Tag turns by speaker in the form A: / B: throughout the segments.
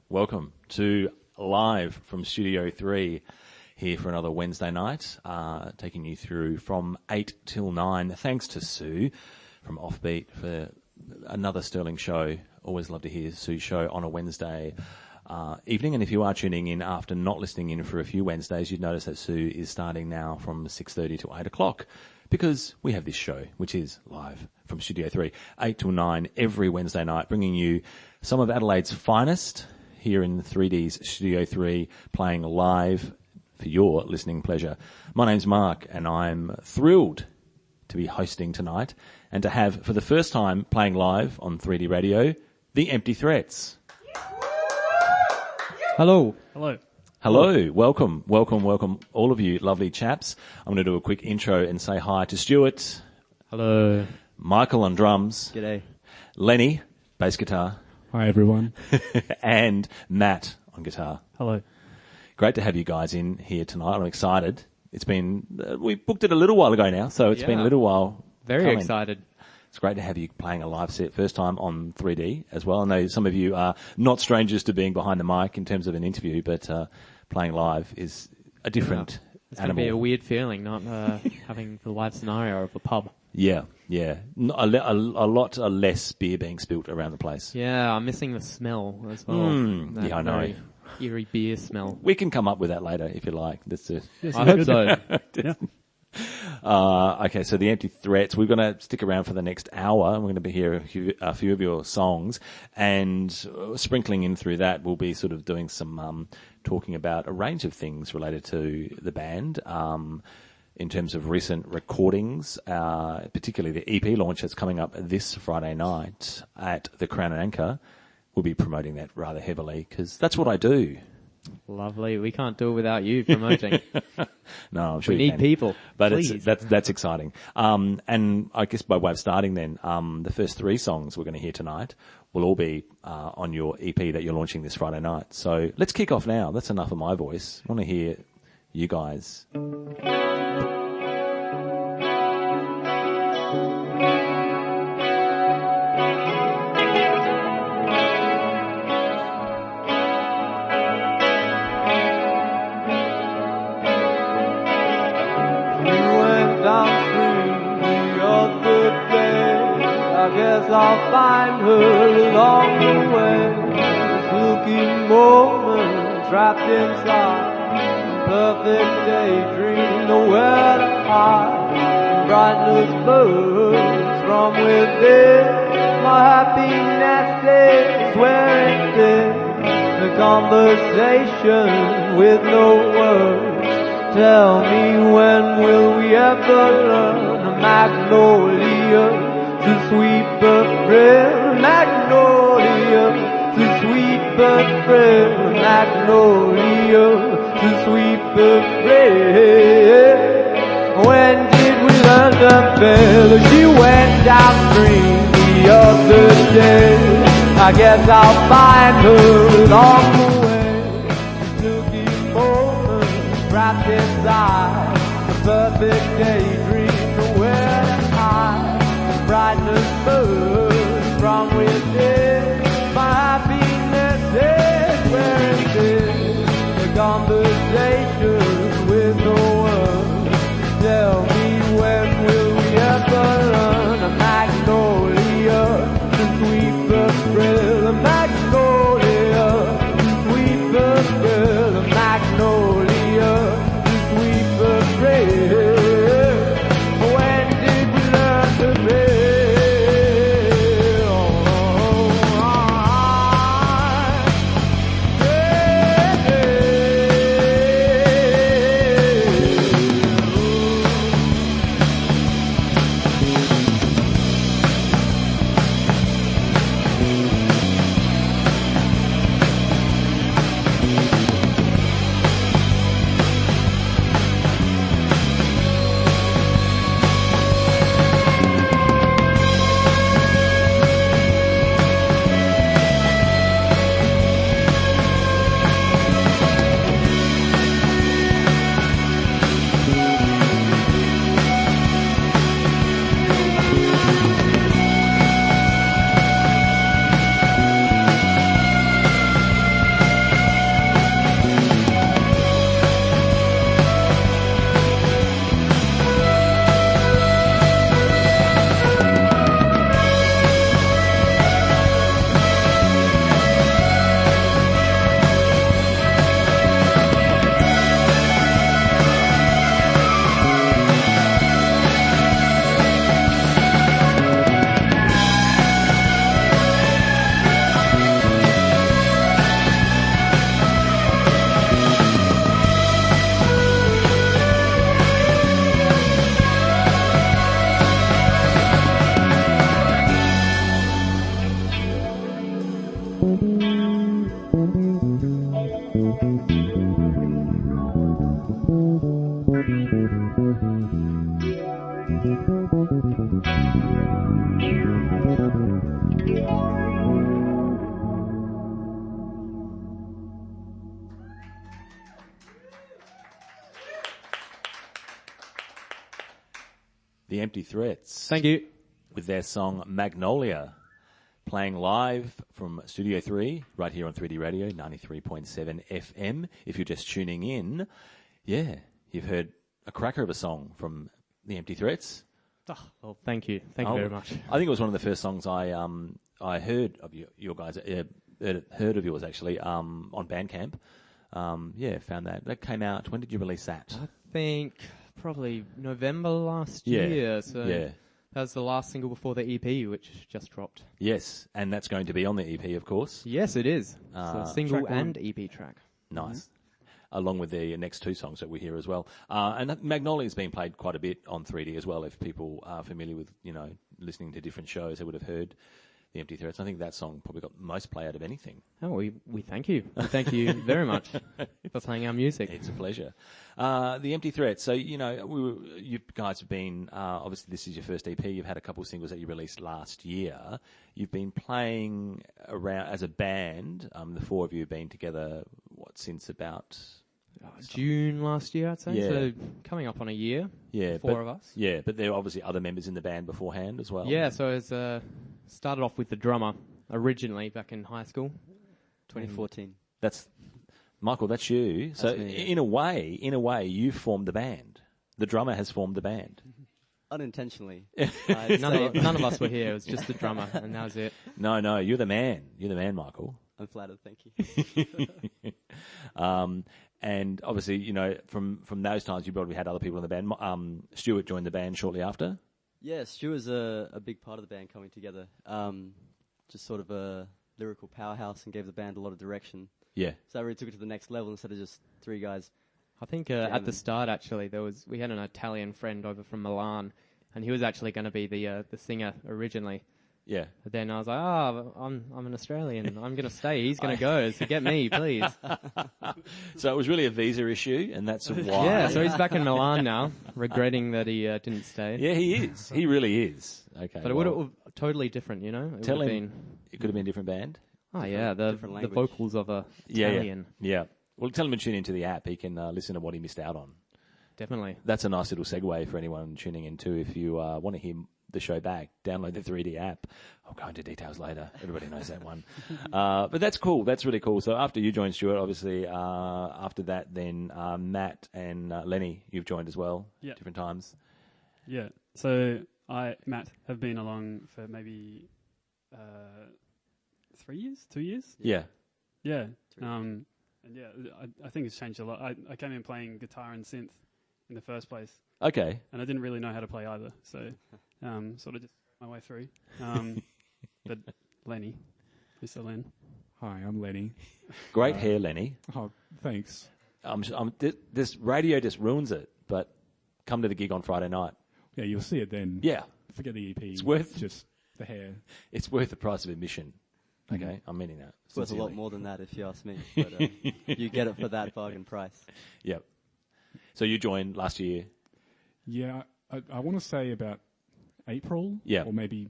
A: Welcome to Live from Studio 3 here for another Wednesday night, taking you through from 8 till 9. Thanks to Sue from Offbeat for another sterling show. Always love to hear Sue's show on a Wednesday evening. And if you are tuning in after not listening in for a few Wednesdays, you'd notice that Sue is starting now from 6:30 to 8 o'clock because we have this show, which is Live from Studio 3, 8 till 9 every Wednesday night, bringing you some of Adelaide's finest here in 3D's Studio 3, playing live for your listening pleasure. My name's Mark, and I'm thrilled to be hosting tonight and to have, for the first time, playing live on 3D Radio, the Empty Threats.
B: Hello.
C: Hello.
A: Hello. Welcome, all of you lovely chaps. I'm going to do a quick intro and say hi to Stuart.
B: Hello.
A: Michael on drums.
B: G'day.
A: Lenny, bass guitar.
C: Hi, everyone.
A: And Matt on guitar.
C: Hello.
A: Great to have you guys in here tonight. I'm excited. It's been, we booked it a little while ago now, so it's been a little while.
B: Very
A: coming.
B: excited.
A: It's great to have you playing a live set, first time on 3D as well. I know some of you are not strangers to being behind the mic in terms of an interview, but playing live is a different
B: It's
A: animal.
B: going to be a weird feeling, not having the live scenario of a pub.
A: Yeah. A lot less beer being spilt around the place.
B: Yeah, I'm missing the smell as well. That
A: Yeah, I know.
B: very eerie beer smell.
A: We can come up with that later if you like.
B: I hope so.
C: Yeah.
A: Okay, so the Empty Threats, we're going to stick around for the next hour, and we're going to be here a few of your songs, and sprinkling in through that, we'll be sort of doing some talking about a range of things related to the band, in terms of recent recordings, particularly the EP launch that's coming up this Friday night at the Crown and Anchor. We'll be promoting that rather heavily, because that's what I do.
B: Lovely. We can't do it without you promoting.
A: No, I'm sure
B: We
A: you
B: need
A: can.
B: people.
A: But
B: Please.
A: that's exciting. And I guess by way of starting then, the first three songs we're going to hear tonight will all be on your EP that you're launching this Friday night. So let's kick off now. That's enough of my voice. I want to hear you guys.
D: Downstream the other day, I guess I'll find her along the way. This looking moment trapped inside a perfect daydream, nowhere to hide. Brightness burns from within. My happiness is where it is. The conversation with no words. Tell me, when will we ever learn a magnolia to sweep the thrill? Magnolia to sweep the thrill. Magnolia to sweep the thrill. When did we learn to fail? She went downstream the other day. I guess I'll find her along the way. Wrapped inside a perfect daydream, nowhere to hide. Brightness burns from within. My happiness is where it is. The conversation with no words. Tell me, when will we ever learn a magnolia to sweep the thrill? A magnolia to sweep the thrill. A magnolia. When did we learn to live?
A: The Empty Threats.
B: Thank you.
A: With their song Magnolia, playing live from Studio 3, right here on 3D Radio, 93.7 FM. If you're just tuning in, yeah, you've heard a cracker of a song from The Empty Threats.
B: Oh, well, thank you. Thank you very much.
A: I think it was one of the first songs I heard of your guys, heard of yours actually, on Bandcamp. Found that. That came out, when did you release that?
B: I think probably November last year. So that was the last single before the EP, which just dropped.
A: Yes, and that's going to be on the EP, of course.
B: Yes, it is. So single and EP track.
A: Nice. Mm-hmm. Along with the next two songs that we hear as well. And Magnolia's been played quite a bit on 3D as well. If people are familiar with, listening to different shows, they would have heard The Empty Threats. I think that song probably got most play out of anything.
B: Oh, we thank you. We thank you very much for playing our music.
A: It's a pleasure. The Empty Threats. So, you guys have been, obviously this is your first EP. You've had a couple of singles that you released last year. You've been playing around as a band. The four of you have been together, since about...
B: June last year, I'd say.
A: Yeah.
B: So coming up on a year.
A: Yeah,
B: four of us.
A: Yeah, but there are obviously other members in the band beforehand as well.
B: Yeah, so it's started off with the drummer originally back in high school.
D: 2014.
A: That's Michael. That's you. So
D: me, yeah.
A: in a way, you formed the band. The drummer has formed the band.
D: Unintentionally.
B: None of us were here. It was just the drummer, and that was it.
A: No, you're the man. You're the man, Michael.
D: I'm flattered, thank you.
A: And obviously, from those times, you probably had other people in the band. Stuart joined the band shortly after.
D: Yeah, Stu was a big part of the band coming together. Just sort of a lyrical powerhouse and gave the band a lot of direction.
A: Yeah.
D: So I really took it to the next level instead of just three guys.
B: I think at the start, actually, we had an Italian friend over from Milan, and he was actually going to be the singer originally.
A: Yeah.
B: But then I was like, I'm an Australian. I'm going to stay. He's going to go. So get me, please.
A: So it was really a visa issue, and that's why.
B: Yeah, so he's back in Milan now, regretting that he didn't stay.
A: Yeah, he is. He really is. Okay.
B: But it would have totally different, It
A: Tell him
B: been...
A: it could have been a different band.
B: Oh, yeah, the vocals of Italian.
A: Yeah. Well, tell him to tune into the app. He can listen to what he missed out on.
B: Definitely.
A: That's a nice little segue for anyone tuning in too. If you want to hear the show back, download the 3D app. I'll go into details later. Everybody knows that one. But that's cool. That's really cool. So after you joined, Stuart, obviously, after that, then Matt and Lenny, you've joined as well.
C: Yeah.
A: Different times.
C: Yeah. So Matt, have been along for maybe 3 years, 2 years.
A: Yeah.
C: Yeah. And yeah, I think it's changed a lot. I came in playing guitar and synth in the first place.
A: Okay.
C: And I didn't really know how to play either, so sort of just my way through. But Lenny, Mr. Len.
E: Hi, I'm Lenny.
A: Great hair, Lenny.
E: Oh, thanks.
A: This radio just ruins it, but come to the gig on Friday night.
E: Yeah, you'll see it then.
A: Yeah.
E: Forget the EP.
A: It's worth...
E: just the hair.
A: It's worth the price of admission. Okay, I'm meaning that.
D: It's worth a lot more than that if you ask me. But you get it for that bargain price.
A: Yep. So you joined last year?
E: Yeah, I want to say about April.
A: Yeah.
E: Or maybe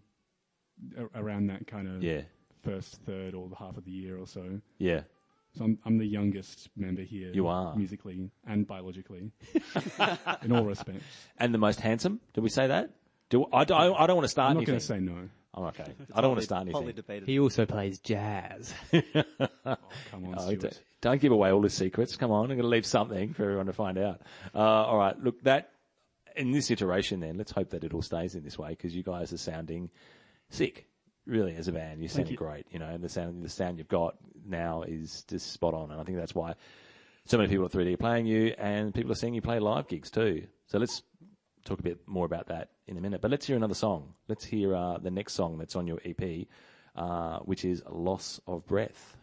E: around that kind of
A: first
E: third or the half of the year or so.
A: Yeah.
E: So I'm the youngest member here.
A: You are.
E: Musically and biologically. In all respects.
A: And the most handsome? Did we say that? I don't want to start
E: I'm not
A: anything.
E: going to say no.
A: Oh, okay. I don't want to start anything.
D: Debated.
B: He also plays jazz.
E: Come on, Stuart.
A: Don't give away all the secrets. Come on, I'm going to leave something for everyone to find out. All right, look, in this iteration then, let's hope that it all stays in this way because you guys are sounding sick, really, as a band. You're sounding great, and the sound you've got now is just spot on, and I think that's why so many people at 3D are playing you, and people are seeing you play live gigs too. So let's talk a bit more about that in a minute. But let's hear another song. Let's hear the next song that's on your EP, which is Loss of Breath.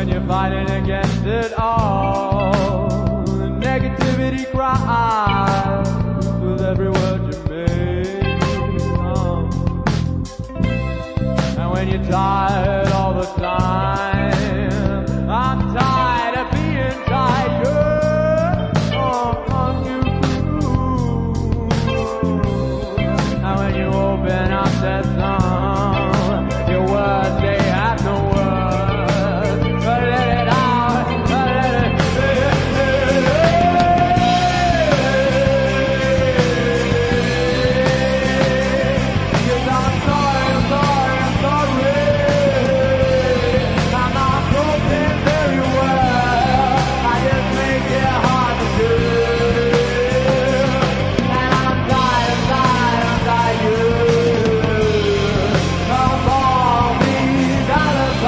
D: when you're fighting against it all. The negativity cries with every word you make. And when you're tired all the time, I'm tired of being tired. On you. And when you open up that song, your words, they have no words. But let it out, but let it Cause I'm sorry, I'm sorry, I'm sorry. I'm not broken very well. I just make it hard to do. And I'm tired, I'm tired, I'm tired. Of all these alibis,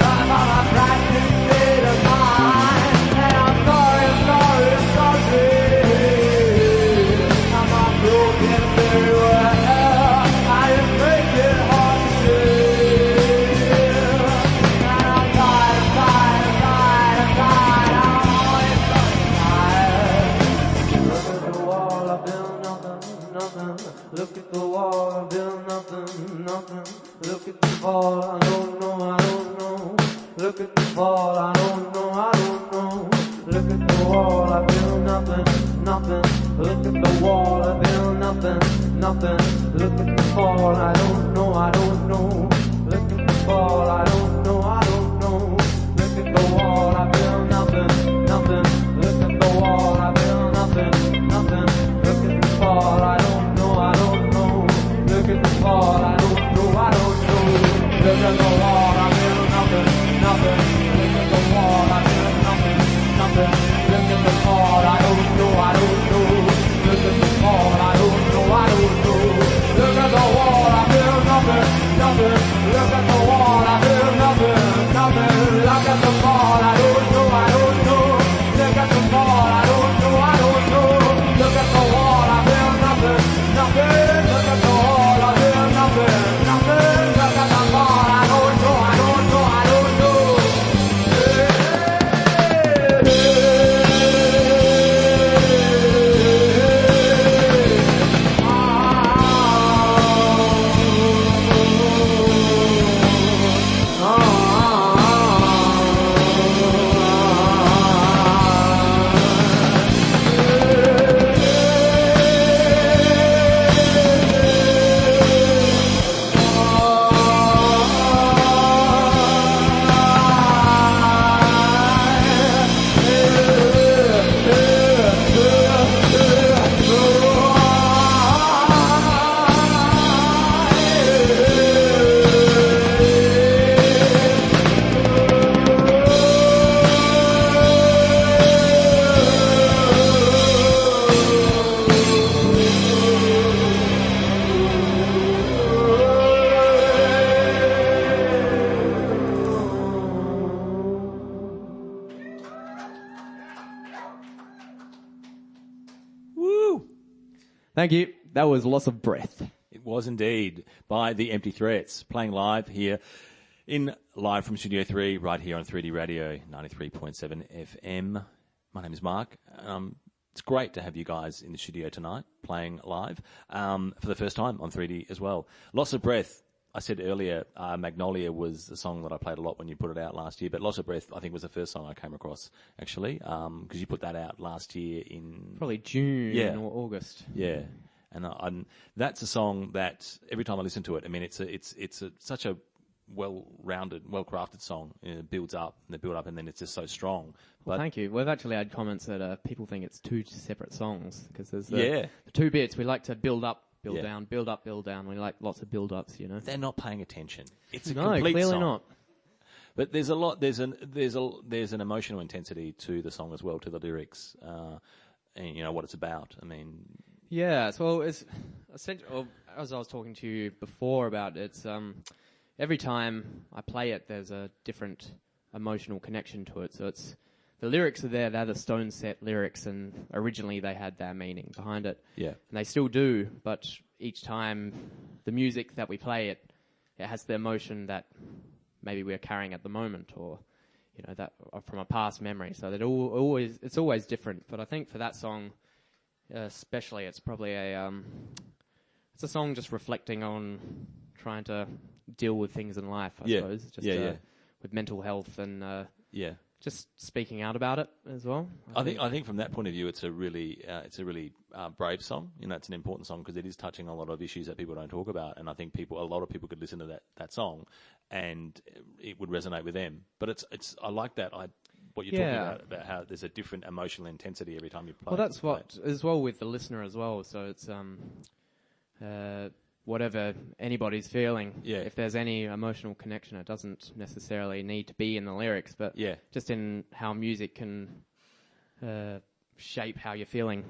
D: I'm on a practice state of mind. And I'm sorry, I'm sorry, I'm sorry. I'm not broken very well. I just make it hard to do. And I'm tired, I'm tired, I'm tired, I'm tired. I'm always so tired. Look at the wall, I feel nothing, nothing. Look at the wall, I feel nothing, nothing. Look at the fall, I don't know, I don't know. Look at the fall, I don't know, I don't know. Look at the wall, I feel nothing, nothing. Look at the wall, I feel nothing, nothing. Look at the fall, I don't know, I don't know. Look at the fall, I don't know, I don't know. Look at the wall, I feel nothing, nothing. Look at the wall, I feel nothing, nothing. Look at the fall, I don't know, I don't know. Look at the fall, I don't know, I don't know. Look at the wall, I feel nothing, nothing. Look at the wall, I feel nothing, nothing. Look at the fall, I don't know, I don't know. Look at the fall, I don't know, I don't know. Look at the wall, I feel nothing, nothing. Look at the wall, I feel nothing, nothing. Look at the fall, I don't know, I don't know. Look at the fall, I don't know, I don't know. Look at the wall, I feel nothing, nothing. Look at the wall, I feel nothing, nothing. Look at the fall, I don't know, I don't know, I don't know.
B: Woo! Thank you. That was Loss of Breath.
A: It was indeed by the Empty Threats, playing live here live from Studio 3, right here on 3D Radio, 93.7 FM. My name is Mark. It's great to have you guys in the studio tonight, playing live for the first time on 3D as well. Loss of Breath. I said earlier, Magnolia was a song that I played a lot when you put it out last year, but Loss of Breath, I think, was the first song I came across, actually, because you put that out last year in...
B: Probably June
A: Yeah.
B: or August.
A: Yeah. And that's a song that every time I listen to it, I mean, it's such a well-rounded, well-crafted song. It builds up, and then it's just so strong.
B: Well,
A: But
B: thank you. We've actually had comments that people think it's two separate songs because there's
A: Yeah.
B: the two bits. We like to build up, build
A: Yeah.
B: down, build up, build down. We like lots of build-ups, you know.
A: they're not paying attention. It's a
B: No,
A: complete
B: clearly
A: song.
B: not.
A: But there's a lot. There's an emotional intensity to the song as well, to the lyrics, and you know what it's about. I mean,
B: Yeah, so it's essentially, as I was talking to you before about it, it's every time I play it, there's a different emotional connection to it. So it's the lyrics are there; they're the Stone Set lyrics, and originally they had their meaning behind it.
A: yeah,
B: And they still do, but each time the music that we play, it has the emotion that maybe we're carrying at the moment, or that from a past memory. So that it's always different. But I think for that song, especially, it's probably it's a song just reflecting on trying to deal with things in life. I suppose, just with mental health and just speaking out about it as well.
A: I think from that point of view, it's a really brave song. It's an important song because it is touching on a lot of issues that people don't talk about, and I think a lot of people could listen to that song, and it would resonate with them. But I like that. What you're talking about how there's a different emotional intensity every time you play.
B: Well, that's what as well with the listener as well. So it's whatever anybody's feeling. Yeah. If there's any emotional connection, it doesn't necessarily need to be in the lyrics, but just in how music can shape how you're feeling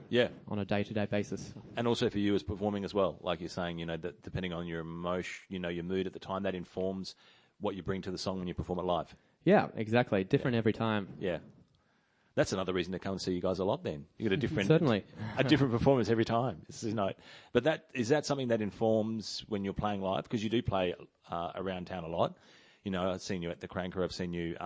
B: on a day-to-day basis.
A: And also for you as performing as well, like you're saying, that depending on your emotion, your mood at the time, that informs what you bring to the song when you perform it live.
B: Yeah, exactly. Different every time.
A: Yeah. That's another reason to come and see you guys a lot then. You get a different
B: certainly
A: a different performance every time. But is that something that informs when you're playing live? Because you do play around town a lot. I've seen you at the Cranker. I've seen you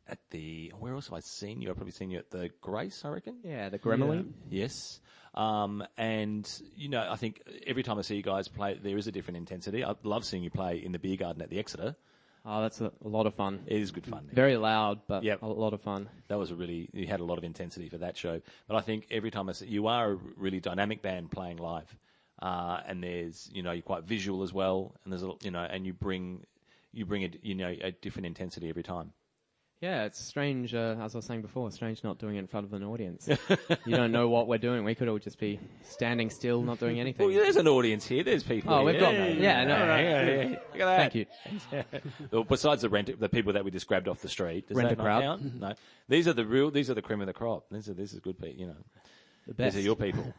A: at the... Where else have I seen you? I've probably seen you at the Grace, I reckon.
B: Yeah, the Gremlin.
A: Yeah. Yes. And, I think every time I see you guys play, there is a different intensity. I love seeing you play in the beer garden at the Exeter.
B: Oh, that's a lot of fun.
A: It is good fun.
B: Very loud, but a lot of fun.
A: That was you had a lot of intensity for that show. But I think every time you are a really dynamic band playing live, and there's, you're quite visual as well, and there's and you bring a different intensity every time.
B: Yeah, it's strange, as I was saying before, strange not doing it in front of an audience. You don't know what we're doing. We could all just be standing still, not doing anything.
A: Well, there's an audience here. There's people here.
B: We've got that. Yeah, no.
A: Look at that.
B: Thank you.
A: Well, besides the people that we just grabbed off the street. Does that not count? No. These are the cream of the crop. This is good people,
B: The best.
A: These are your people.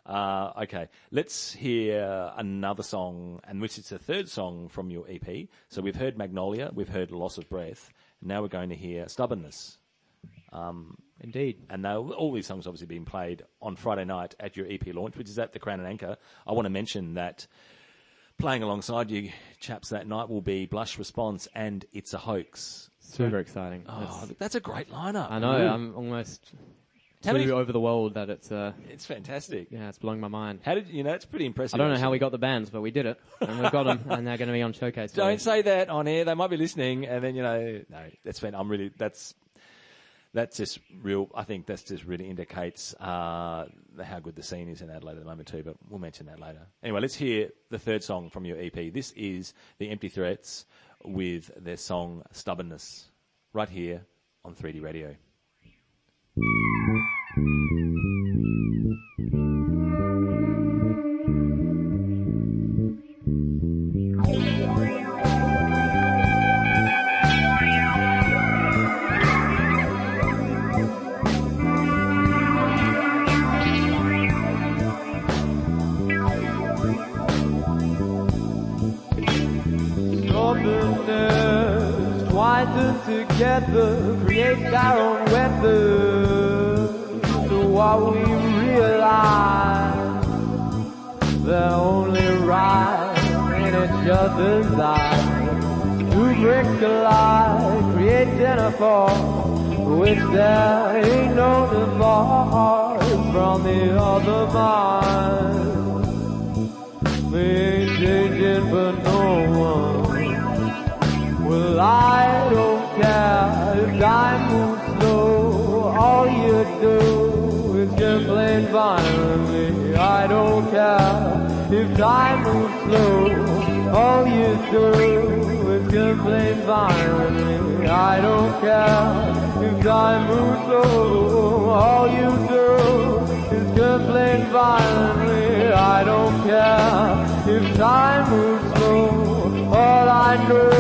A: Okay, let's hear another song, and which is the third song from your EP. So we've heard Magnolia, we've heard Loss of Breath. Now we're going to hear Stubbornness.
B: Indeed.
A: And all these songs obviously being played on Friday night at your EP launch, which is at the Crown and Anchor. I want to mention that playing alongside you chaps that night will be Blush Response and It's a Hoax.
B: Super exciting.
A: Oh, that's a great lineup.
B: I know, I'm almost... over the world that
A: it's fantastic.
B: Yeah, it's blowing my mind.
A: How did it's pretty impressive.
B: I don't know how we got the bands, but we did it, and we've got them, and they're going to be on Showcase.
A: Don't say that on air. They might be listening, and then no, that's fine. That's just real. I think that's just really indicates how good the scene is in Adelaide at the moment too. But we'll mention that later. Anyway, let's hear the third song from your EP. This is the Empty Threats with their song Stubbornness, right here on 3D Radio.
D: Stubbornness, twice together, create our own weapon. So what we realize, they're only right in each other's eyes. To bring to life, create Jennifer, which there ain't no divorce from the other mind. We ain't changing for no one. Well, I don't care if time moves slow. All you do is complain violently. I don't care if time moves slow. All you do is complain violently. I don't care if time moves slow. All you do is complain violently. I don't care if time moves slow. All I know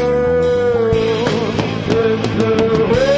D: is the way.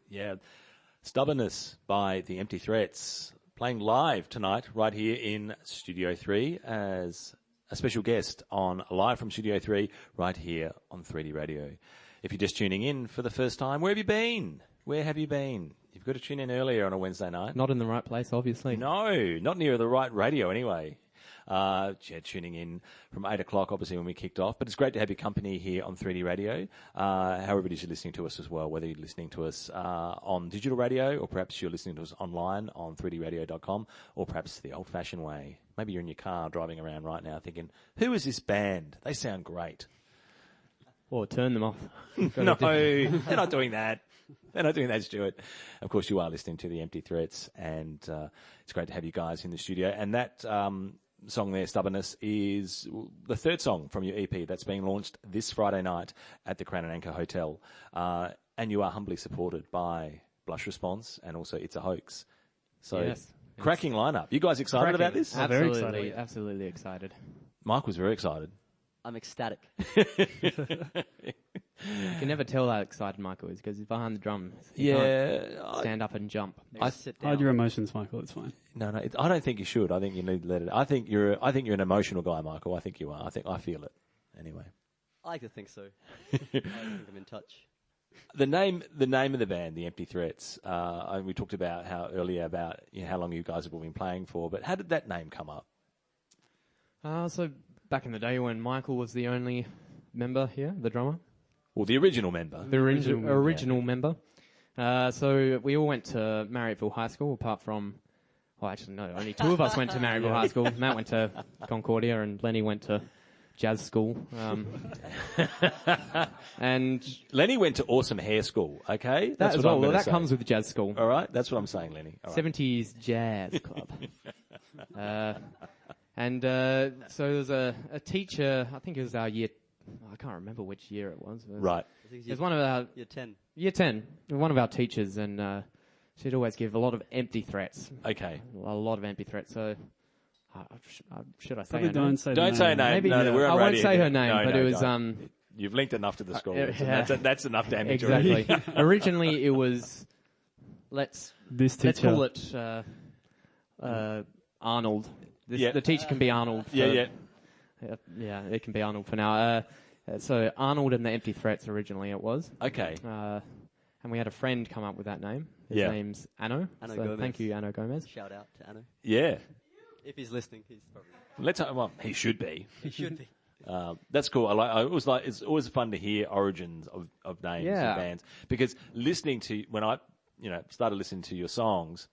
A: Yeah. Stubbornness by The Empty Threats, playing live tonight right here in Studio 3 as a special guest on Live from Studio 3 right here on 3D Radio. If you're just tuning in for the first time, where have you been? Where have you been? You've got to tune in earlier on a Wednesday night.
B: Not in the right place, obviously.
A: No, not near the right radio anyway. Tuning in from 8 o'clock, obviously, when we kicked off. But it's great to have your company here on 3D Radio. However it is you're listening to us as well, whether you're listening to us on digital radio or perhaps you're listening to us online on 3dradio.com or perhaps the old-fashioned way. Maybe you're in your car driving around right now thinking, who is this band? They sound great.
B: Or turn them off.
A: No, they're not doing that. They're not doing that, Stuart. Of course, you are listening to The Empty Threats, and it's great to have you guys in the studio. And that song there, Stubbornness, is the third song from your EP that's being launched this Friday night at the Crown and Anchor Hotel. And you are humbly supported by Blush Response and also It's a Hoax. So,
B: yes,
A: cracking lineup. You guys excited about this?
C: Very
B: Absolutely,
C: excited.
B: absolutely excited.
A: Mike was very excited.
F: I'm ecstatic.
B: You can never tell how excited Michael is because he's behind the drums. He
A: Yeah.
B: can't stand up and jump.
F: Sit down.
C: Hide your emotions, Michael. It's fine.
A: No, I don't think you should. I think you need to let it. I think you're an emotional guy, Michael. I think you are. I feel it. Anyway.
F: I like to think so. I think I'm in touch.
A: The name of the band, The Empty Threats. We talked about earlier about how long you guys have all been playing for, but how did that name come up?
B: So back in the day when Michael was the only member here, the drummer.
A: Well, the original member.
B: The original member. So we all went to Marryatville High School, apart from... Well, actually, no, only two of us went to Marryatville High School. Matt went to Concordia and Lenny went to jazz school. And
A: Lenny went to Awesome Hair School, okay?
B: that as
A: what
B: well.
A: I'm
B: Well,
A: gonna
B: that
A: say.
B: comes with jazz school.
A: All right, that's what I'm saying, Lenny. All right.
B: 70s jazz club. So there was a teacher, I think it was our year... I can't remember which year it was.
A: Right.
F: I think
B: It was one of our...
F: You're 10.
B: Year 10. One of our teachers, and she'd always give a lot of empty threats.
A: Okay.
B: A lot of empty threats. So, should I say
C: Probably
B: her
C: don't
B: name?
C: say
A: Don't
C: the
A: say
C: name.
A: her name.
B: Maybe
A: No, we're on
B: I won't
A: radio
B: say
A: here.
B: her name,
A: No,
B: but
A: no,
B: it was
A: don't. You've linked enough to the school.
B: yeah.
A: That's enough damage already.
B: exactly. Originally, it was let's
C: This teacher.
B: call it Arnold.
A: Yeah.
B: The teacher can be Arnold. For,
A: Yeah.
B: yeah. It can be Arnold for now. So Arnold and the Empty Threats originally it was.
A: Okay.
B: And we had a friend come up with that name. His
A: Yeah.
B: name's Anno.
F: Anno
B: So
F: Gomez.
B: thank you, Anno Gomez.
F: Shout out to Anno.
A: Yeah.
F: If he's listening, he's probably...
A: Well, he should be.
F: He should be.
A: That's cool. It's always fun to hear origins of names
B: Yeah.
A: and bands because listening to when I started listening to your songs,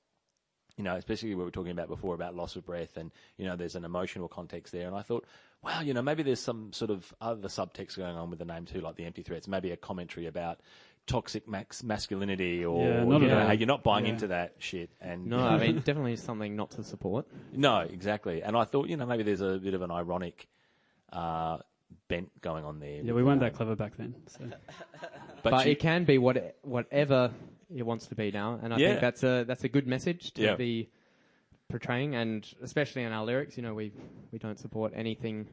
A: especially what we were talking about before about loss of breath and, there's an emotional context there. And I thought, wow, maybe there's some sort of other subtext going on with the name too, like the Empty Threats, maybe a commentary about toxic masculinity or,
C: Yeah, not at all.
A: hey, you're not buying
C: Yeah.
A: into that shit. And
B: No, I mean, definitely something not to support.
A: No, exactly. And I thought, maybe there's a bit of an ironic bent going on there.
C: Yeah, we weren't that clever back then. So.
B: But it can be whatever it wants to be now, and I think that's a good message to be portraying, and especially in our lyrics, we don't support anything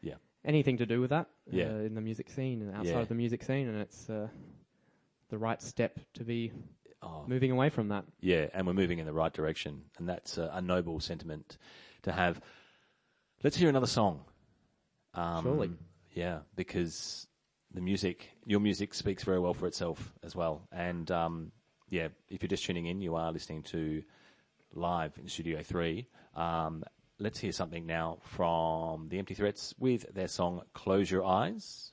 B: to do with that in the music scene and outside of the music scene, and it's the right step to be moving away from that.
A: Yeah, and we're moving in the right direction, and that's a noble sentiment to have. Let's hear another song.
B: Surely.
A: Yeah, because your music speaks very well for itself as well. And if you're just tuning in, you are listening to Live in Studio 3. Let's hear something now from the Empty Threats with their song Close Your Eyes.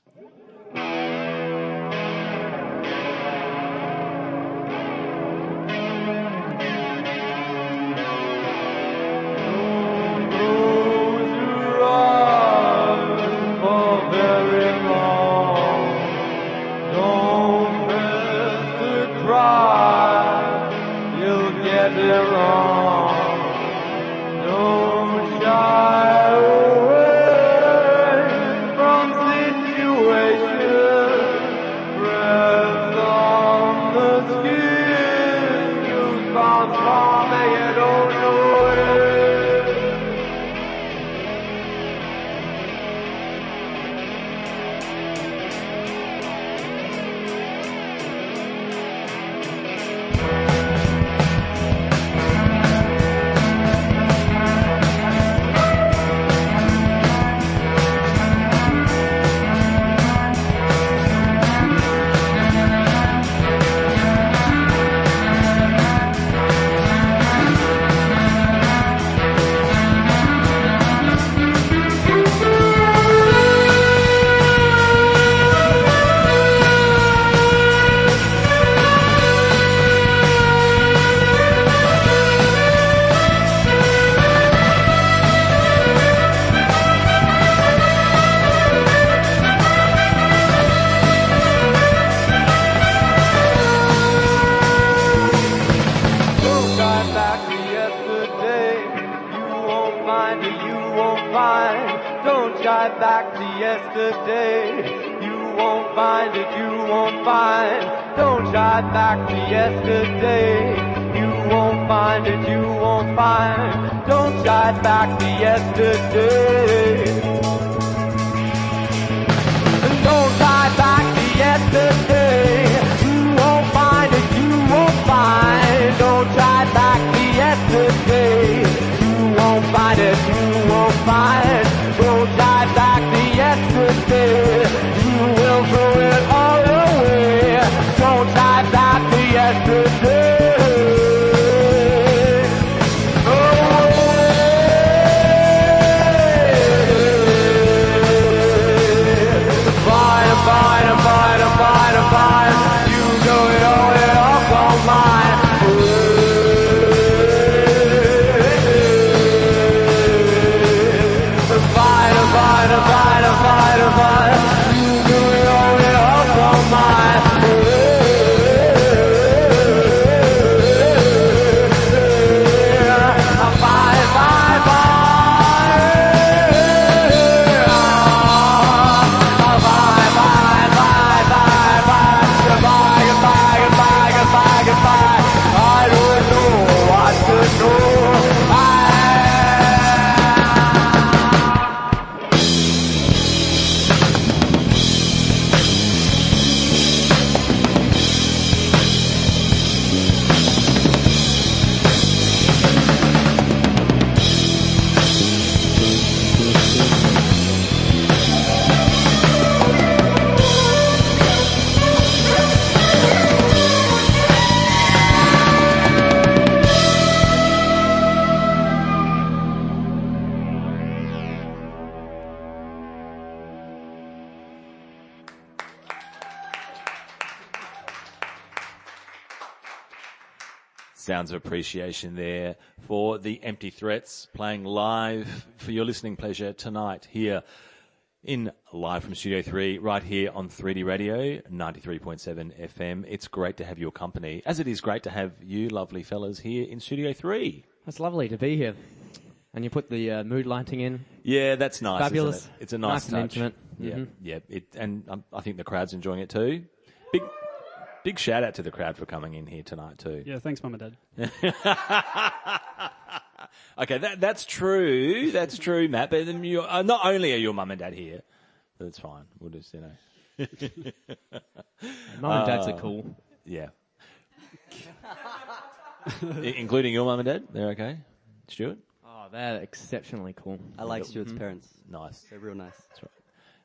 D: Fire, fire, fire, fire, fire.
A: Sounds of appreciation there for the Empty Threats playing live for your listening pleasure tonight here in live from Studio 3 right here on 3D Radio 93.7 FM. It's great to have your company, as it is great to have you lovely fellas here in Studio 3.
B: It's lovely to be here. And you put the mood lighting in.
A: Yeah, that's nice.
B: Fabulous.
A: Isn't it? It's a nice
B: and
A: touch.
B: intimate.
A: Yeah,
B: Mhm.
A: yeah. And I think the crowd's enjoying it too. Big shout out to the crowd for coming in here tonight too.
C: Yeah, thanks, Mum and Dad.
A: Okay, that's true. That's true, Matt. But then not only are your mum and dad here, but it's fine. We'll just,
B: Mum and Dads are cool.
A: Yeah. Including your mum and dad? They're okay? Stuart?
B: Oh, they're exceptionally cool.
F: I like Stuart's parents.
A: Nice.
F: They're real nice.
A: That's right.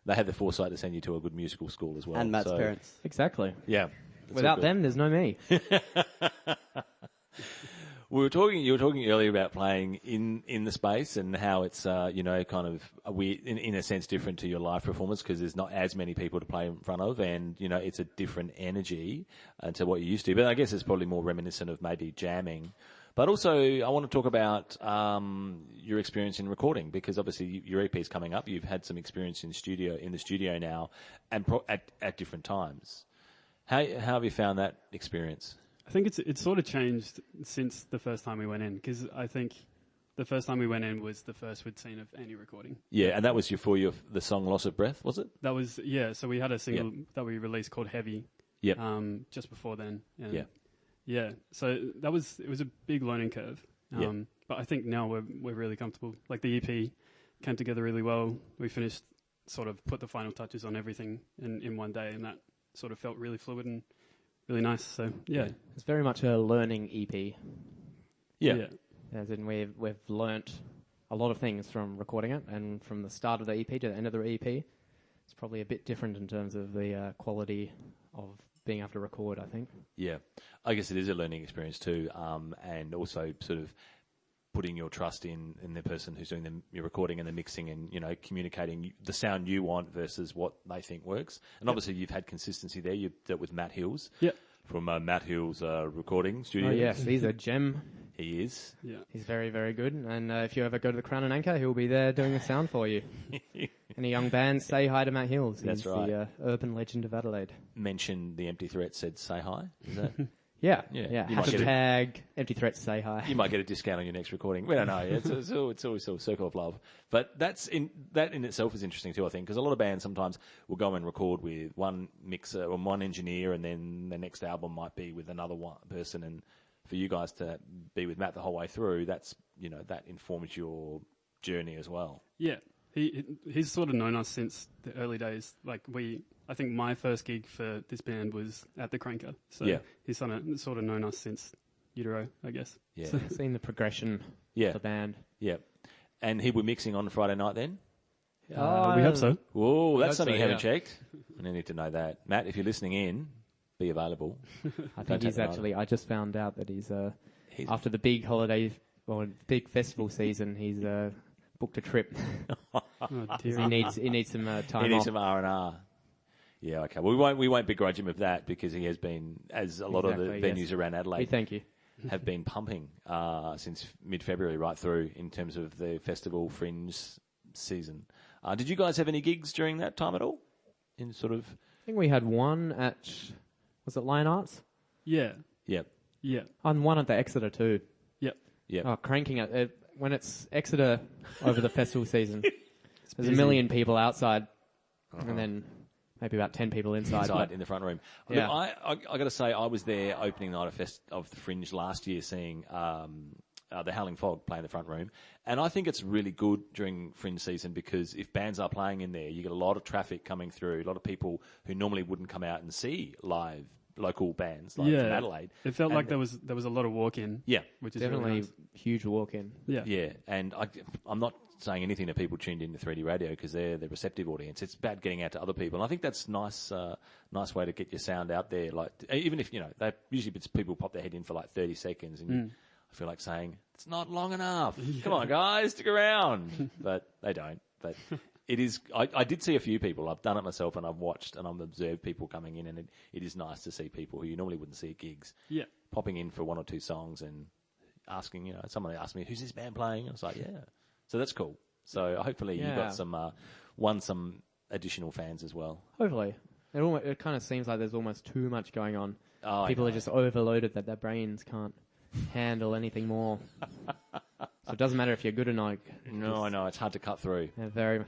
A: They had the foresight to send you to a good musical school as well.
F: And Matt's parents.
B: Exactly.
A: Yeah.
B: Without them, there's no me.
A: You were talking earlier about playing in the space and how it's kind of a weird, in a sense, different to your live performance because there's not as many people to play in front of, and it's a different energy to what you used to. But I guess it's probably more reminiscent of maybe jamming. But also, I want to talk about your experience in recording because obviously your EP is coming up. You've had some experience in the studio now, and at different times. How have you found that experience?
C: I think it's sort of changed since the first time we went in, because I think the first time we went in was the first we'd seen of any recording.
A: Yeah, and that was the song Loss of Breath, was it?
C: That was, yeah, so we had a single that we released called Heavy.
A: Yep.
C: Just before then. And
A: yeah.
C: Yeah, so it was a big learning curve.
A: Yep.
C: But I think now we're really comfortable. Like the EP came together really well. We finished, sort of put the final touches on everything in one day, and that sort of felt really fluid and really nice. So yeah.
B: It's very much a learning EP.
A: Yeah.
B: As in we've learnt a lot of things from recording it, and from the start of the EP to the end of the EP, it's probably a bit different in terms of the quality of being able to record, I think.
A: Yeah. I guess it is a learning experience too, and also sort of putting your trust in the person who's doing your recording and the mixing and, communicating the sound you want versus what they think works. And obviously you've had consistency there. You've dealt with Matt Hills from Matt Hills Recording Studio.
B: Oh, yes, he's a gem.
A: He is.
C: Yeah.
B: He's very, very good. And if you ever go to the Crown and Anchor, he'll be there doing the sound for you. Any young bands, say hi to Matt Hills.
A: That's
B: He's
A: right.
B: the urban legend of Adelaide.
A: Mention the Empty Threat said say hi. Is that?
B: Yeah.
A: Yeah. You might get
B: Hashtag Empty Threats say hi.
A: You might get a discount on your next recording. We don't know. It's always a circle of love. But that in itself is interesting too, I think, because a lot of bands sometimes will go and record with one mixer or one engineer, and then the next album might be with another one person. And for you guys to be with Matt the whole way through, that's that informs your journey as well.
C: Yeah. He's sort of known us since the early days. Like I think my first gig for this band was at the Cranker. So he's sort of known us since utero, I guess.
A: Yeah.
B: Seen the progression of the band.
A: Yeah. And he were mixing on Friday night then?
C: We hope so.
A: Whoa, that's
B: hope
A: something
B: so,
A: you haven't
B: yeah.
A: checked. I need to know that. Matt, if you're listening in, be available.
B: I think he's actually, I just found out that he's after the big holiday, or big festival season, he's booked a trip.
C: Oh, dear.
B: He needs some time off.
A: He needs some R&R. Yeah, okay. Well, we won't begrudge him of that because he has been, as a lot of the venues around Adelaide
B: Thank you.
A: have been pumping since mid-February right through in terms of the festival fringe season. Did you guys have any gigs during that time at all? In sort of...
B: I think we had one at, was it Lion Arts?
C: Yeah.
A: Yep.
C: Yeah.
B: And one at the Exeter too.
C: Yep.
A: Yep.
B: Oh, cranking it. When it's Exeter over the festival season, there's
C: busy.
B: 1 million people outside, and then maybe about 10 people inside.
A: In the front room.
B: Yeah.
A: Look, I got to say, I was there opening night of the Fringe last year, seeing the Howling Fog play in the front room, and I think it's really good during Fringe season because if bands are playing in there, you get a lot of traffic coming through, a lot of people who normally wouldn't come out and see live local bands like from Adelaide.
C: It felt like there was a lot of walk-in.
A: Yeah.
C: Which is
B: Definitely
C: really nice.
B: huge walk-in.
C: Yeah.
A: Yeah, and I'm not saying anything to people tuned into 3D Radio because they're the receptive audience. It's about getting out to other people, and I think that's nice way to get your sound out there. Like even if they usually people pop their head in for like 30 seconds, and I feel like saying it's not long enough. Come on, guys, stick around, but they don't. But it is. I did see a few people. I've done it myself, and I've watched and I've observed people coming in, and it is nice to see people who you normally wouldn't see at gigs.
C: Yeah.
A: popping in for one or two songs and asking, someone asked me, who's this band playing? I was like, yeah. So that's cool. So hopefully you got some additional fans as well.
B: Hopefully. It kind of seems like there's almost too much going on.
A: Oh,
B: People are just overloaded that their brains can't handle anything more. So it doesn't matter if you're good or not.
A: No, I know. It's hard to cut through.
B: Very.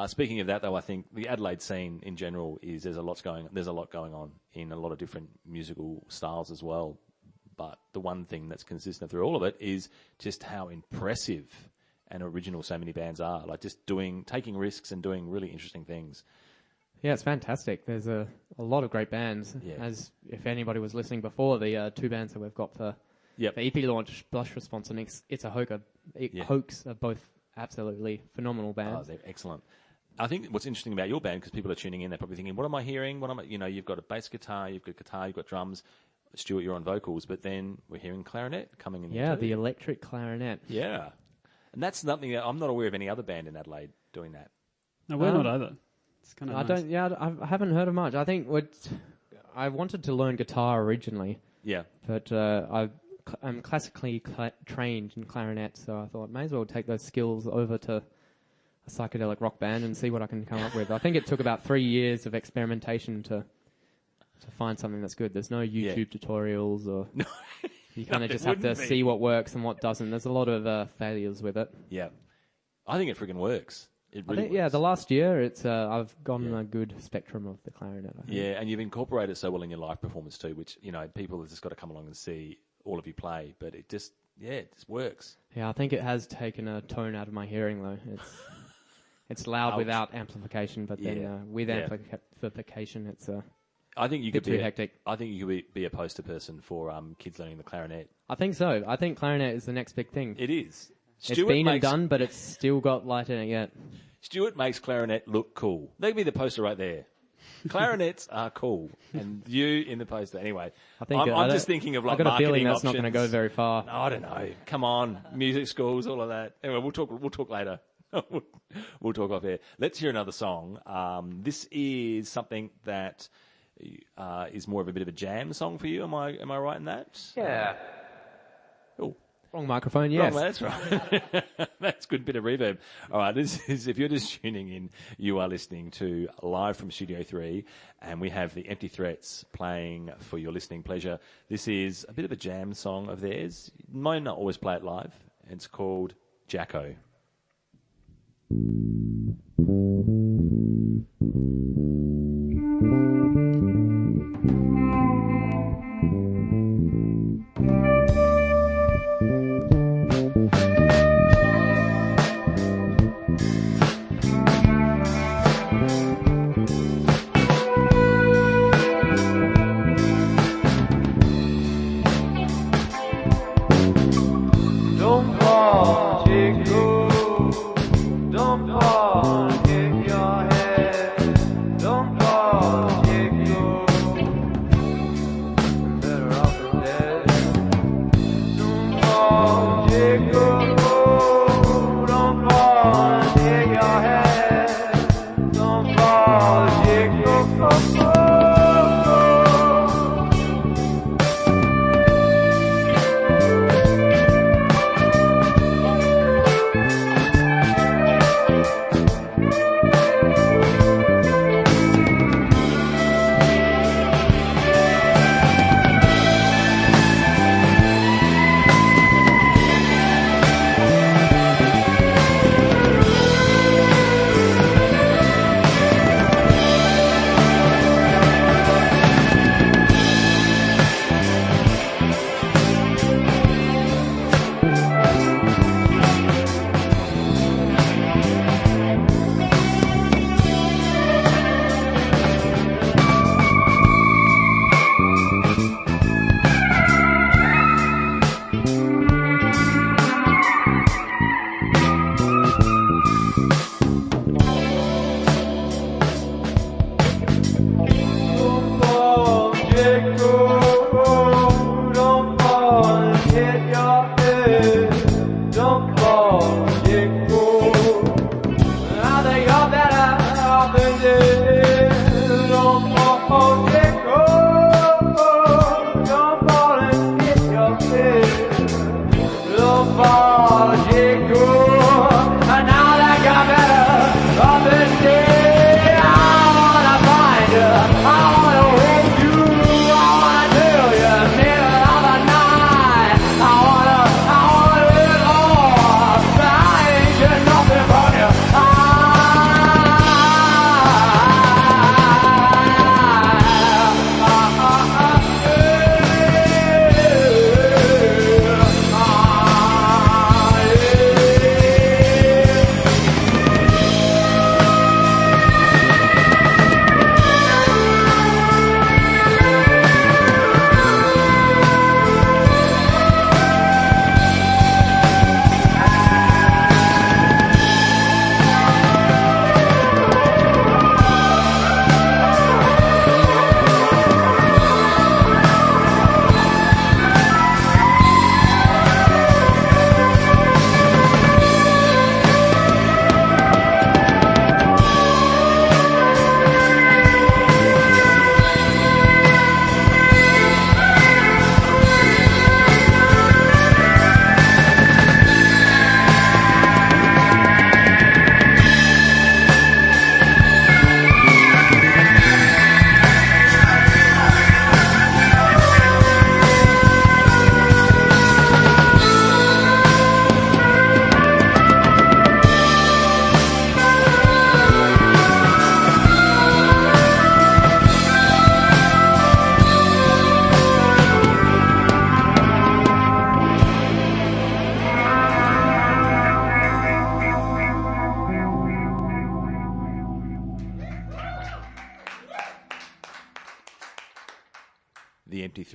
A: Speaking of that, though, I think the Adelaide scene in general there's a lot going on in a lot of different musical styles as well. But the one thing that's consistent through all of it is just how impressive and original so many bands are. Like just taking risks and doing really interesting things.
B: Yeah, it's fantastic. There's a lot of great bands.
A: Yeah.
B: As if anybody was listening before, the two bands that we've got for the EP launch, Blush Response and It's a Hoax are both absolutely phenomenal bands.
A: Oh, they're excellent. I think what's interesting about your band, because people are tuning in, they're probably thinking, what am I hearing? You've got a bass guitar, you've got drums. Stuart, you're on vocals, but then we're hearing clarinet coming in.
B: Yeah, the electric clarinet.
A: Yeah. And that's something that I'm not aware of any other band in Adelaide doing that.
C: No, we're not either. It's kind of nice.
B: I haven't heard of much. I think I wanted to learn guitar originally.
A: Yeah.
B: But I'm classically trained in clarinet, so I thought may as well take those skills over to a psychedelic rock band and see what I can come up with. I think it took about 3 years of experimentation to find something that's good. There's no YouTube tutorials or you kind of just have to see what works and what doesn't. There's a lot of failures with it.
A: Yeah. I think it friggin' works. It really works.
B: Yeah, the last year I've gotten a good spectrum of the clarinet, I think.
A: Yeah, and you've incorporated it so well in your live performance too, which, people have just got to come along and see all of you play, but it just works.
B: Yeah, I think it has taken a tone out of my hearing though. It's loud without amplification, but then with amplification it's
A: I think you
B: bit
A: could
B: too hectic.
A: I think you could be a poster person for kids learning the clarinet.
B: I think so. I think clarinet is the next big thing.
A: It is.
B: It's been and done, but it's still got light in it yet.
A: Stuart makes clarinet look cool. That could be the poster right there. Clarinets are cool, and you in the poster. Anyway, I'm just thinking of like
B: I've got a feeling that's
A: options.
B: not going to go very far.
A: I don't know. Come on, music schools, all of that. Anyway, we'll talk later. We'll talk off air. Let's hear another song. This is something that is more of a bit of a jam song for you. Am I right in that?
B: Yeah.
A: Oh.
B: Wrong microphone, yes.
A: Wrong, that's right. That's a good bit of reverb. All right, if you're just tuning in, you are listening to Live from Studio 3, and we have the Empty Threats playing for your listening pleasure. This is a bit of a jam song of theirs. You might not always play it live. It's called Jacko.
D: Don't fall, Jacko. Don't fall, hit your head.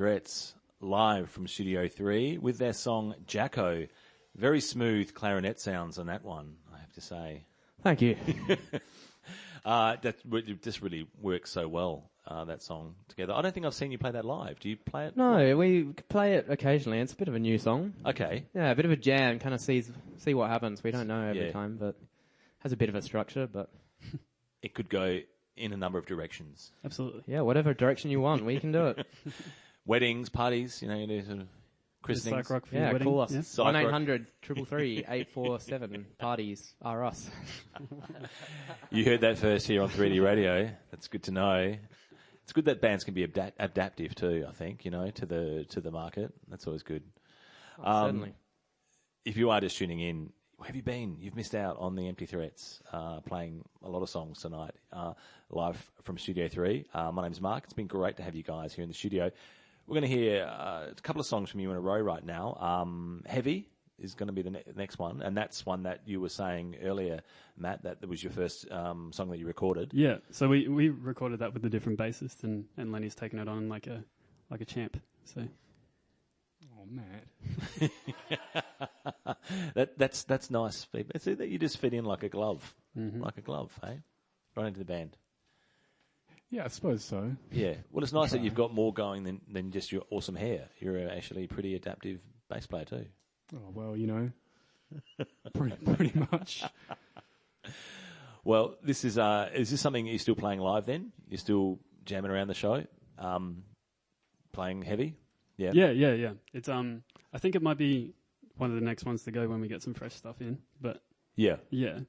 A: Threats live from Studio 3 with their song Jacko. Very smooth clarinet sounds on that one, I have to say.
B: Thank you.
A: It just really works so well, that song together. I don't think I've seen you play that live. Do you play it?
B: No, we play it occasionally. It's a bit of a new song.
A: Okay.
B: Yeah, a bit of a jam. Kind of see what happens. We don't know every
A: Yeah.
B: time, but has a bit of a structure. But
A: It could go in a number of directions.
C: Absolutely.
B: yeah, whatever direction you want, we can do it.
A: Weddings, parties, sort of
C: Just
A: christenings.
C: psych rock for your
B: Yeah,
C: wedding.
B: call us.
C: Yeah.
A: Psych rock.
B: 1-800-333-847. Parties are us.
A: You heard that first here on 3D Radio. That's good to know. It's good that bands can be adaptive too, I think, to the market. That's always good.
B: Certainly.
A: If you are just tuning in, where have you been? You've missed out on the Empty Threats, playing a lot of songs tonight, live from Studio 3. My name's Mark. It's been great to have you guys here in the studio. We're going to hear a couple of songs from you in a row right now. Heavy is going to be the next one, and that's one that you were saying earlier, Matt, that was your first song that you recorded.
C: Yeah, so we recorded that with a different bassist, and Lenny's taken it on like a champ. So
E: Oh, Matt.
A: That's nice. It's that you just fit in like a glove, eh? Right into the band.
E: Yeah, I suppose so.
A: Yeah. Well, it's nice that you've got more going than just your awesome hair. You're actually a pretty adaptive bass player too.
E: Oh, well, pretty much.
A: Well, this is this something you're still playing live then? You're still jamming around the show? Playing heavy? Yeah.
C: Yeah. It's I think it might be one of the next ones to go when we get some fresh stuff in. But
A: Yeah.
C: yeah,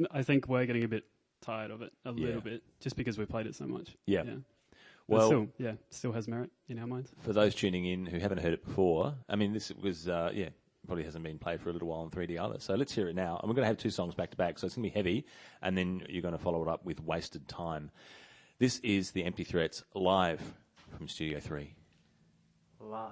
C: I think we're getting a bit tired of it a little bit just because we played it so much.
A: Yeah.
C: But
A: Well,
C: still has merit in our minds.
A: for those tuning in who haven't heard it before, I mean, this was, probably hasn't been played for a little while on 3D either. So let's hear it now. And we're going to have two songs back to back. So it's going to be heavy, and then you're going to follow it up with Wasted Time. This is the Empty Threats live from Studio 3.
D: Live.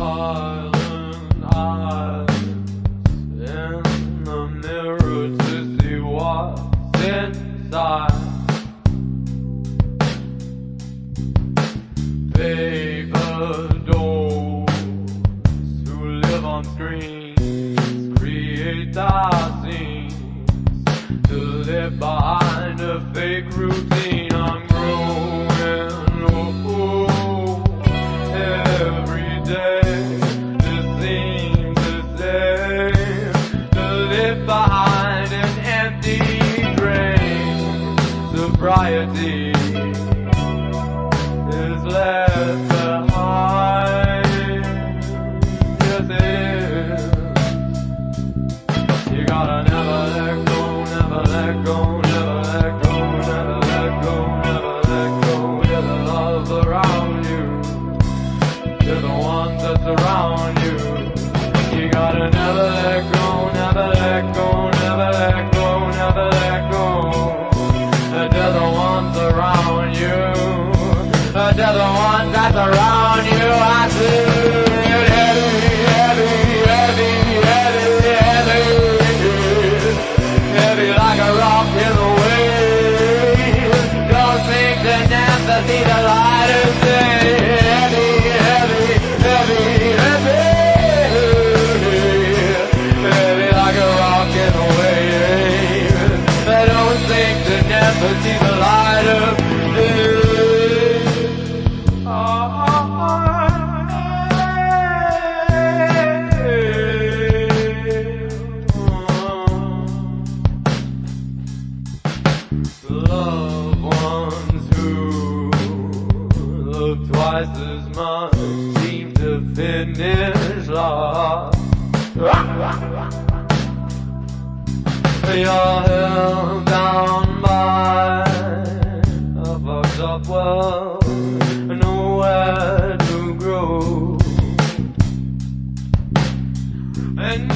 D: Violent eyes in the mirror to see what's inside. Paper dolls who live on screens create our scenes to live behind a fake routine. I'm growing old every day. This seems the same, to live behind an empty drain. Sobriety is left behind. Yes, it is. You gotta never let go, never let go, never let go, never let go, never let go. Hear the love around you, you're the one that's around you. You gotta never let go, never let go, never let go, never let go. They're the ones around you. They're the ones that's around you. I feel heavy, heavy, heavy, heavy, heavy, heavy like a rock in the wave. Don't think to never see the light of day. Heavy, heavy, heavy, heavy, heavy like a rock in the wave. I don't think to never see the light of day. Loved ones who look twice as much seem to finish lost. You're held down by a fucked up world, nowhere to grow. And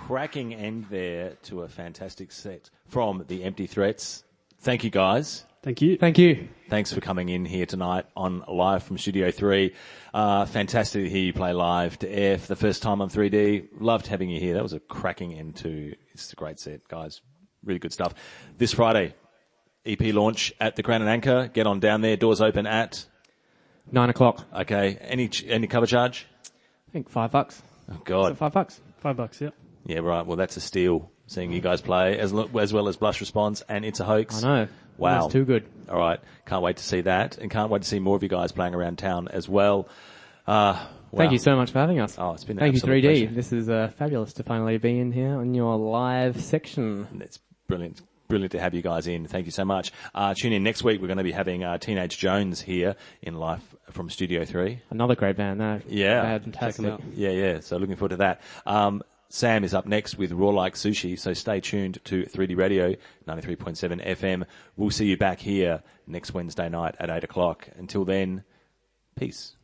A: cracking end there to a fantastic set from the Empty Threats. Thank you, guys.
C: Thank you.
B: Thank you.
A: Thanks for coming in here tonight on Live from Studio 3. Fantastic to hear you play live to air for the first time on 3D. Loved having you here. That was a cracking end to. It's a great set, guys. Really good stuff. This Friday, EP launch at the Crown and Anchor. Get on down there. Doors open at
B: 9 o'clock.
A: Okay. Any cover charge?
B: I think $5.
A: Oh God.
B: So $5.
C: $5, yeah.
A: Yeah, right. Well, that's a steal. Seeing you guys play as well as Blush Response and It's a Hoax.
B: I know.
A: Wow.
B: That's too good.
A: All right. Can't wait to see that, and can't wait to see more of you guys playing around town as well. Wow.
B: Thank you so much for having us.
A: Oh, it's been an
B: Thank you,
A: absolute
B: 3D.
A: pleasure.
B: This is fabulous to finally be in here on your live section.
A: It's brilliant. Brilliant to have you guys in. Thank you so much. Tune in next week. We're going to be having Teenage Jones here in Live from Studio 3.
B: Another great band. No,
A: Yeah.
B: Fantastic.
F: Check 'em out.
A: Yeah. So looking forward to that. Sam is up next with Raw Like Sushi, so stay tuned to 3D Radio, 93.7 FM. We'll see you back here next Wednesday night at 8 o'clock. Until then, peace.